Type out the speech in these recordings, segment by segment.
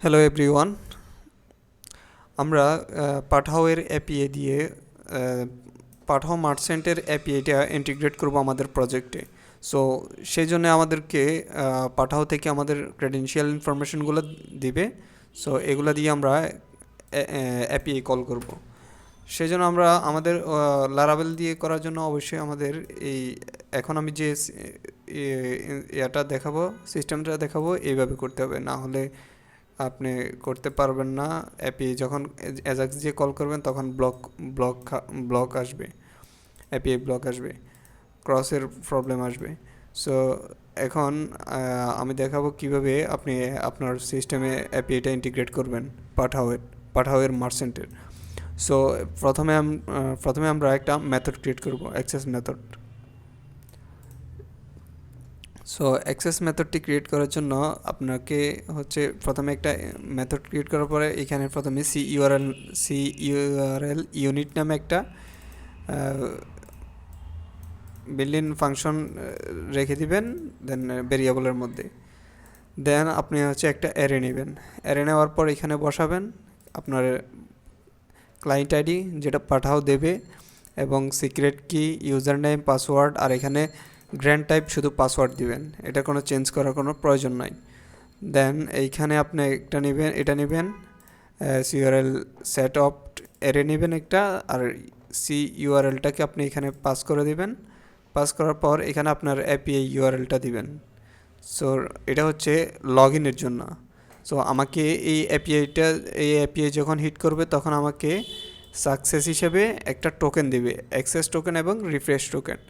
Hello everyone, আমরা পাঠাও এর API দিয়ে পাঠাও মার্চেন্টের এপিআইটা ইন্টিগ্রেট করব আমাদের প্রজেক্টে। সো সেই জন্য আমাদেরকে পাঠাও থেকে আমাদের ক্রেডেনশিয়াল ইনফরমেশনগুলো দিবে। সো এগুলো দিয়ে আমরা এপিআই কল করব। সেই জন্য আমরা আমাদের লারাভেল দিয়ে করার জন্য অবশ্যই আমাদের এই এখন আমি যে এটা দেখাবো, সিস্টেমটা দেখাবো, এইভাবে করতে হবে, না হলে আপনি করতে পারবেন না। অ্যাপি যখন অ্যাজাক্স দিয়ে কল করবেন তখন ব্লক আসবে, অ্যাপিআই ব্লক আসবে, ক্রসের প্রবলেম আসবে। সো এখন আমি দেখাবো কিভাবে আপনি আপনার সিস্টেমে অ্যাপিআইটা ইন্টিগ্রেট করবেন পাঠাওয়ের মার্চেন্টের। সো প্রথমে আমরা একটা মেথড ক্রিয়েট করব, অ্যাক্সেস মেথড। সো অ্যাক্সেস মেথডটি ক্রিয়েট করার জন্য আপনাকে হচ্ছে প্রথমে একটা মেথড ক্রিয়েট করার পরে এখানে প্রথমে সি ইউআরএল ইউনিট নামে একটা বিল্ট-ইন ফাংশন রেখে দিবেন, দেন ভেরিয়েবলের মধ্যে। দেন আপনি হচ্ছে একটা অ্যারে নেবেন, অ্যারে নেওয়ার পর এখানে বসাবেন আপনার ক্লায়েন্ট আইডি যেটা পাঠাও দেবে, এবং সিক্রেট কি, ইউজার নেম, পাসওয়ার্ড, আর এখানে গ্র্যান্ড টাইপ শুধু পাসওয়ার্ড দিবেন, এটা কোনো চেঞ্জ করার কোনো প্রয়োজন নাই। দেন এইখানে আপনি এটা নেবেন সিইউআরএল সেট অফ অ্যারে নেবেন একটা, আর সি ইউআরএলটাকে আপনি এখানে পাস করে দিবেন। পাস করার পর এখানে আপনার এপিআই ইউআরএলটা দিবেন। সো এটা হচ্ছে লগ ইনের জন্য। সো আমাকে এই এপিআই যখন হিট করবে তখন আমাকে সাকসেস হিসেবে একটা টোকেন দিবে, অ্যাক্সেস টোকেন এবং রিফ্রেশ টোকেন।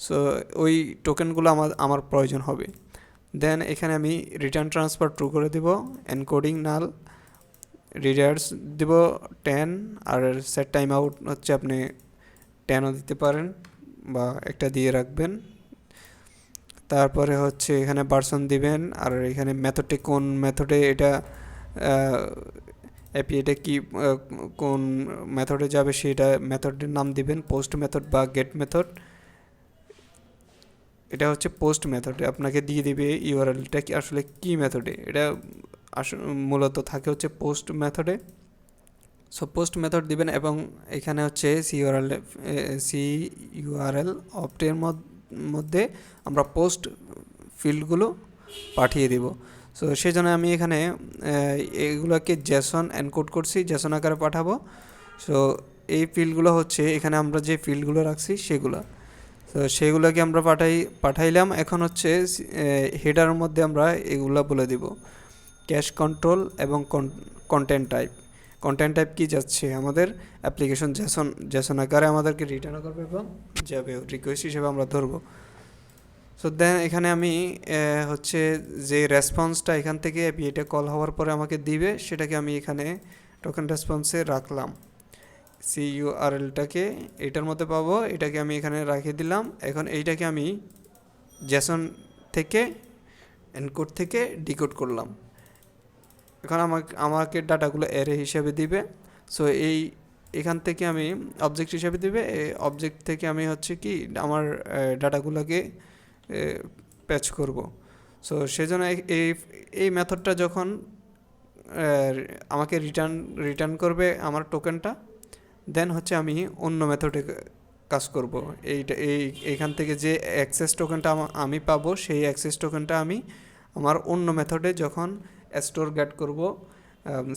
সো ওই টোকেনগুলো আমার প্রয়োজন হবে। দেন এখানে আমি রিটার্ন ট্রান্সফার ট্রু করে দেব, এনকোডিং নাল, রিডার্স দেব 10, আর সেট টাইম আউট হচ্ছে আপনি 10ও দিতে পারেন বা একটা দিয়ে রাখবেন। তারপরে হচ্ছে এখানে ভার্সন দিবেন, আর এখানে মেথডটি কোন মেথডে এটা এপিআইটা কি কোন মেথডে যাবে সেটা মেথডের নাম দিবেন, পোস্ট মেথড বা গেট মেথড। এটা হচ্ছে পোস্ট মেথডে আপনাকে দিয়ে দিবে ইউআরএলটা কি আসলে কি মেথডে, এটা মূলত থাকে হচ্ছে পোস্ট মেথডে। সো পোস্ট মেথড দিবেন, এবং এখানে হচ্ছে সিইউআরএল অপটের মধ্যে আমরা পোস্ট ফিল্ডগুলো পাঠিয়ে দিব। সো সেই জন্য আমি এখানে এগুলোকে জেসন এনকোড করছি, জেসন আকারে পাঠাবো। সো এই ফিল্ডগুলো হচ্ছে এখানে আমরা যে ফিল্ডগুলো রাখছি সেগুলো। তো সেগুলোকে আমরা পাঠাইলাম। এখন হচ্ছে হেডারের মধ্যে আমরা এগুলো বলে দিব, ক্যাশ কন্ট্রোল এবং কন্টেন্ট টাইপ কি যাচ্ছে আমাদের অ্যাপ্লিকেশন জেসন আকারে আমাদেরকে রিটার্ন করবে এবং যাবে রিকোয়েস্ট হিসেবে আমরা ধরবো। সো দেন এখানে আমি হচ্ছে যে রেসপন্সটা এখান থেকে এপিআইটা কল হওয়ার পরে আমাকে দিবে সেটাকে আমি এখানে টোকেন রেসপন্সে রাখলাম। সিইউআরএলটাকে এটার মধ্যে পাবো, এটাকে আমি এখানে রেখে দিলাম। এখন এইটাকে আমি জেসন থেকে এনকোড থেকে ডিকোড করলাম। এখন আমাকে ডাটাগুলো অ্যারে হিসেবে দিবে। সো এখান থেকে আমি অবজেক্ট হিসেবে দিবে, এই অবজেক্ট থেকে আমি হচ্ছে কি আমার ডাটাগুলোকে প্যাচ করব। সো সেজন্য এই মেথডটা যখন আমাকে রিটার্ন করবে আমার টোকেনটা, দেন হচ্ছে আমি অন্য মেথডে কাজ করব। এইখান থেকে যে অ্যাক্সেস টোকেনটা আমি পাবো, সেই অ্যাক্সেস টোকেনটা আমি আমার অন্য মেথডে যখন স্টোর গেট করব,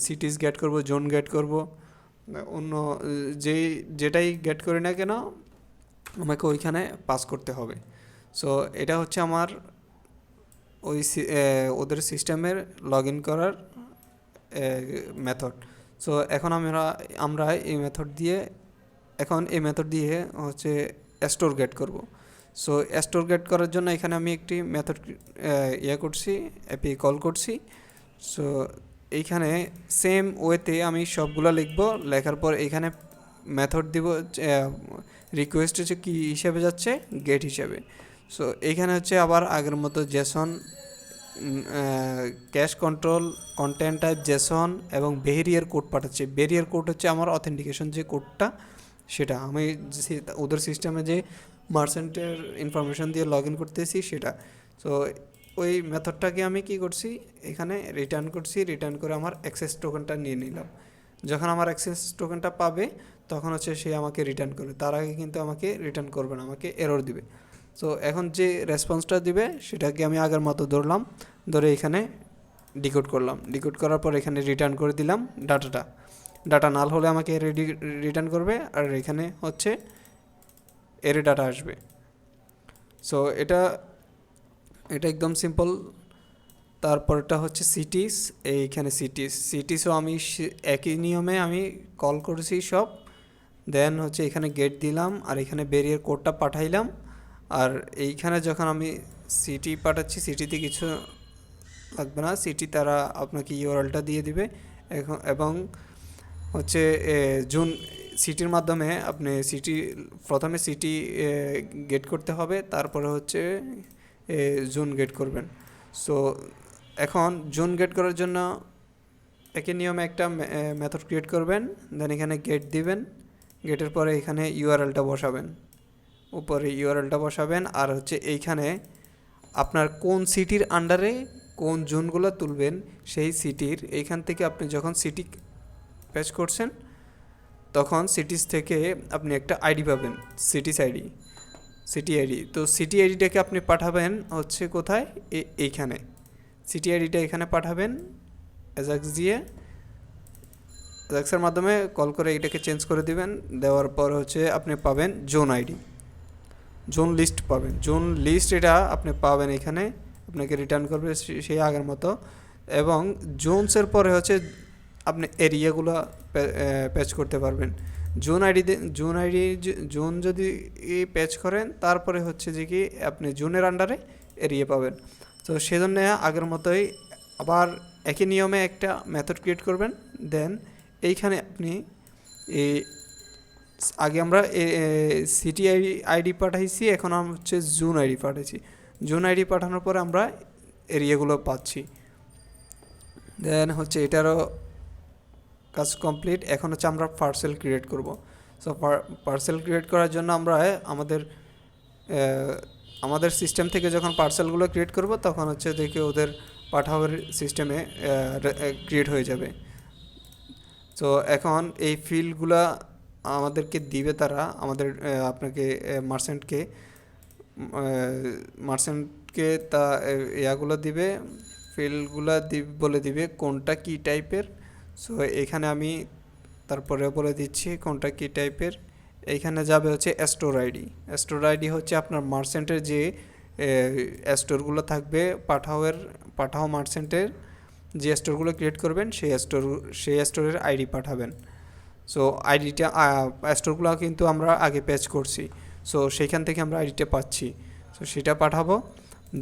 সিটিজ গেট করব, জোন গেট করব, অন্য যেটাই গেট করি না কেন আমাকে ওইখানে পাস করতে হবে। সো এটা হচ্ছে আমার ওদের সিস্টেমের লগ ইন করার মেথড। সো এখন আমরা এই মেথড দিয়ে হচ্ছে স্টোর গেট করব। সো স্টোর গেট করার জন্য এখানে আমি একটি মেথড করছি, এপিআই কল করছি। সো এইখানে সেম ওয়েতে আমি সবগুলো লিখব, লেখার পর এখানে মেথড দিব, রিকোয়েস্ট হচ্ছে কী হিসেবে যাচ্ছে, গেট হিসেবে। সো এইখানে হচ্ছে আবার আগের মতো Jason, cash control, content type Jason, এবং বেরিয়ার কোড পাঠাচ্ছে। বেরিয়ার কোড হচ্ছে আমার অথেন্টিকেশন যে কোডটা, সেটা আমি ওদের সিস্টেমে যে মার্চেন্টের ইনফরমেশন দিয়ে লগ ইন করতেছি সেটা। সো ওই মেথডটাকে আমি কি করছি, এখানে রিটার্ন করছি, রিটার্ন করে আমার অ্যাক্সেস টোকেনটা নিয়ে নিলাম। যখন আমার অ্যাক্সেস টোকেনটা পাবে তখন হচ্ছে সে আমাকে রিটার্ন করবে, তার আগে কিন্তু আমাকে রিটার্ন করবে না, আমাকে এরর দিবে। সো এখন যে রেসপন্সটা দিবে সেটাকে আমি আগের মতো ধরলাম, ধরে এখানে ডিকোড করলাম, ডিকোড করার পর এখানে রিটার্ন করে দিলাম ডাটাটা। ডাটা নাল হলে আমাকে রিটার্ন করবে, আর এখানে হচ্ছে এরে ডাটা আসবে। সো এটা এটা একদম সিম্পল। তারপরটা হচ্ছে সিটিস, এইখানে সিটিসও আমি একই নিয়মে আমি কল করেছি সব। দেন হচ্ছে এখানে গেট দিলাম, আর এখানে ব্যারিয়ার কোডটা পাঠাইলাম। আর এইখানে যখন আমি সিটি পাঠাচ্ছি, সিটিতে কিছু লাগবে না, সিটি তারা আপনাকে ইউআরএলটা দিয়ে দিবে। এবং হচ্ছে জুন সিটির মাধ্যমে আপনি প্রথমে সিটি গেট করতে হবে, তারপরে হচ্ছে জুন গেট করবেন। সো এখন জুন গেট করার জন্য একই নিয়মে একটা মেথড ক্রিয়েট করবেন, দেন এখানে গেট দিবেন, গেটের পরে এখানে ইউআরএলটা বসাবেন, উপরে ইউআরএলটা বসাবেন। আর হচ্ছে এইখানে আপনার কোন সিটির আন্ডারে কোন জোনগুলো তুলবেন সেই সিটির এইখান থেকে আপনি যখন সিটি প্যাচ করছেন তখন সিটিস থেকে আপনি একটা আইডি পাবেন, সিটি আইডি। তো সিটি আইডিটাকে আপনি পাঠাবেন হচ্ছে কোথায়, এইখানে সিটি আইডিটা এখানে পাঠাবেন অ্যাজাক্স দিয়ে, অ্যাজাক্সের মাধ্যমে কল করে এটাকে চেঞ্জ করে দিবেন। দেওয়ার পর হচ্ছে আপনি পাবেন জোন আইডি, জোন লিস্ট পাবেন। জোন লিস্ট এটা আপনি পাবেন এখানে, আপনাকে রিটার্ন করবে সেই আগের মতো। এবং জোনসের পরে হচ্ছে আপনি এরিয়াগুলো প্যাচ করতে পারবেন। জোন যদি প্যাচ করেন তারপরে হচ্ছে যে কি আপনি জোনের আন্ডারে এরিয়া পাবেন। তো সেজন্য আগের মতোই আবার একই নিয়মে একটা মেথড ক্রিয়েট করবেন। দেন এইখানে আপনি এই আগে আমরা সিটি আইডি পাঠাইছি, এখন আমরা হচ্ছে জুন আইডি পাঠাইছি। জুন আইডি পাঠানোর পরে আমরা এরিয়াগুলো পাচ্ছি। দেন হচ্ছে এটারও কাজ কমপ্লিট। এখন হচ্ছে আমরা পার্সেল ক্রিয়েট করব। সো পার্সেল ক্রিয়েট করার জন্য আমরা আমাদের সিস্টেম থেকে যখন পার্সেলগুলো ক্রিয়েট করব তখন হচ্ছে দেখে ওদের পাঠাওয়ার সিস্টেমে ক্রিয়েট হয়ে যাবে। তো এখন এই ফিল্ডগুলো আমাদেরকে দিবে তারা, আমাদের আপনাকে মার্চেন্টকে তা ইয়াগুলো দিবে, ফিল্ডগুলো বলে দিবে কোনটা কী টাইপের। সো এখানে আমি তারপরে বলে দিচ্ছি কোনটা কী টাইপের। এইখানে যাবে হচ্ছে স্টোর আইডি হচ্ছে আপনার মার্চেন্টের যে স্টোরগুলো থাকবে, পাঠাও মার্চেন্টের যে স্টোরগুলো ক্রিয়েট করবেন সেই স্টোরের আইডি পাঠাবেন। সো আইডিটা স্টোরগুলো কিন্তু আমরা আগে প্যাচ করছি, সো সেইখান থেকে আমরা আইডিটা পাচ্ছি, সো সেটা পাঠাবো।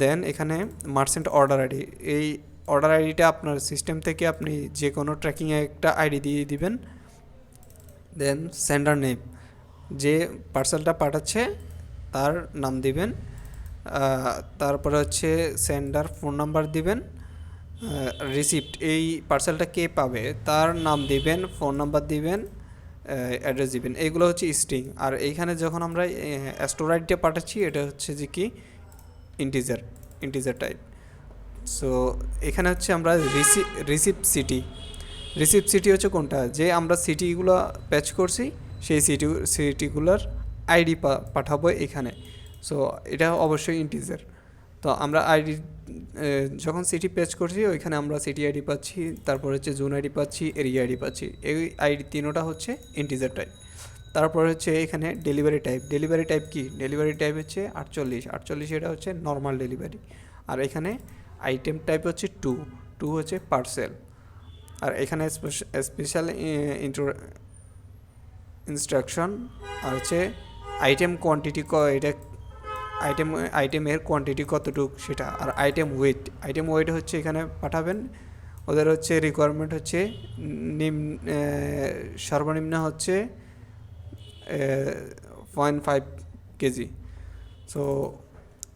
দেন এখানে মার্চেন্ট অর্ডার আইডি, এই অর্ডার আইডিটা আপনার সিস্টেম থেকে আপনি যে কোনো ট্র্যাকিংয়ে একটা আইডি দিয়ে দিবেন। দেন সেন্ডার নেম, যে পার্সেলটা পাঠাচ্ছে তার নাম দিবেন। তারপরে হচ্ছে সেন্ডার ফোন নাম্বার দিবেন। রিসিপ্ট, এই পার্সেলটা কে পাবে তার নাম দিবেন, ফোন নাম্বার দিবেন, অ্যাড্রেস দিবেন। এইগুলো হচ্ছে স্ট্রিং। আর এইখানে যখন আমরা স্টোর আইডিটা পাঠাচ্ছি এটা হচ্ছে যে কি ইন্টিজার টাইপ। সো এখানে হচ্ছে আমরা রিসিপ্ট সিটি হচ্ছে কোনটা, যে আমরা সিটিগুলো প্যাচ করছি সেই সিটিগুলোর আইডি পাঠাবো এখানে। সো এটা অবশ্যই ইন্টিজার। তো আমরা আইডি যখন সিটি প্যাচ করছি ওইখানে আমরা সিটি আইডি পাচ্ছি, তারপর হচ্ছে জোন আইডি পাচ্ছি, এরিয়া আইডি পাচ্ছি। এই আইডি তিনোটা হচ্ছে ইন্টিজার টাইপ। তারপর হচ্ছে এখানে ডেলিভারি টাইপ কি, ডেলিভারি টাইপ হচ্ছে 48 এটা হচ্ছে নর্মাল ডেলিভারি। আর এখানে আইটেম টাইপ হচ্ছে টু হচ্ছে পার্সেল। আর এখানে স্পেশাল ইনস্ট্রাকশন আর হচ্ছে আইটেম কোয়ান্টিটি, এটা আইটেমের কোয়ান্টিটি কতটুকু সেটা। আর আইটেম ওয়েট হচ্ছে এখানে পাঠাবেন। ওদের হচ্ছে রিকোয়ারমেন্ট হচ্ছে সর্বনিম্ন হচ্ছে 0.5 কেজি। সো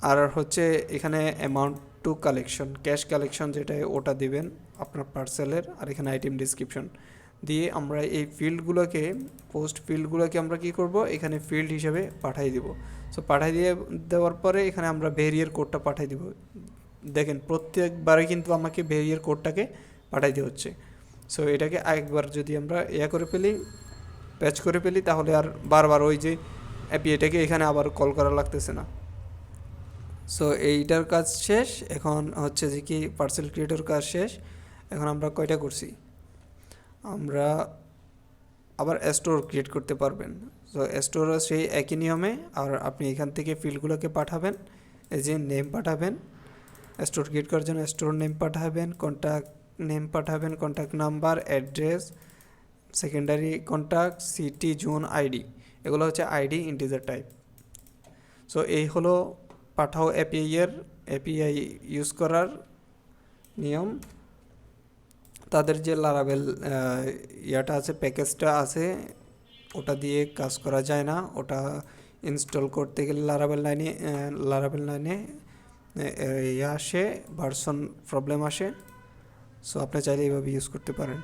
আর হচ্ছে এখানে amount two collection, cash collection যেটা ওটা দিবেন আপনার পার্সেলের। আর এখানে আইটেম ডিসক্রিপশন দিয়ে আমরা এই ফিল্ডগুলোকে আমরা কি করব, এখানে ফিল্ড হিসেবে পাঠিয়ে দিব। সো পাঠিয়ে দেওয়ার পরে এখানে আমরা ভেরিয়ার কোডটা পাঠিয়ে দিব। দেখেন প্রত্যেকবারে কিন্তু আমাকে ভেরিয়ের কোডটাকে পাঠাইতে হচ্ছে। সো এটাকে একবার যদি আমরা করে ফেলি, প্যাচ করে ফেলি, তাহলে আর বারবার ওই যে এপিআইটাকে এখানে আবার কল করা লাগতেছে না। সো এইটার কাজ শেষ। এখন হচ্ছে যে কি পার্সেল ক্রিয়েটর কাজ শেষ। এখন আমরা কয়টা করছি, আমরা আবার স্টোর ক্রিয়েট করতে পারবেন। সো স্টোরও সেই একই নিয়মে, আর আপনি এখান থেকে ফিল্ডগুলোকে পাঠাবেন, এই যে নেম পাঠাবেন, স্টোর ক্রিয়েট করার জন্য স্টোর নেম পাঠাবেন, কন্ট্যাক্ট নেম পাঠাবেন, contact number, address, secondary contact, city, zone, ID, এগুলো হচ্ছে আইডি ইন্টিজার টাইপ। সো এই হলো পাঠাও এপিআই ইউজ করার নিয়ম। তাদের যে লারাভেল ইয়াটা আছে, প্যাকেজটা আছে, ওটা দিয়ে কাজ করা যায় না। ওটা ইনস্টল করতে গেলে লারাভেল লাইনে আসে, ভার্সন প্রবলেম আসে। সো আপনি চাইলে এইভাবে ইউজ করতে পারেন।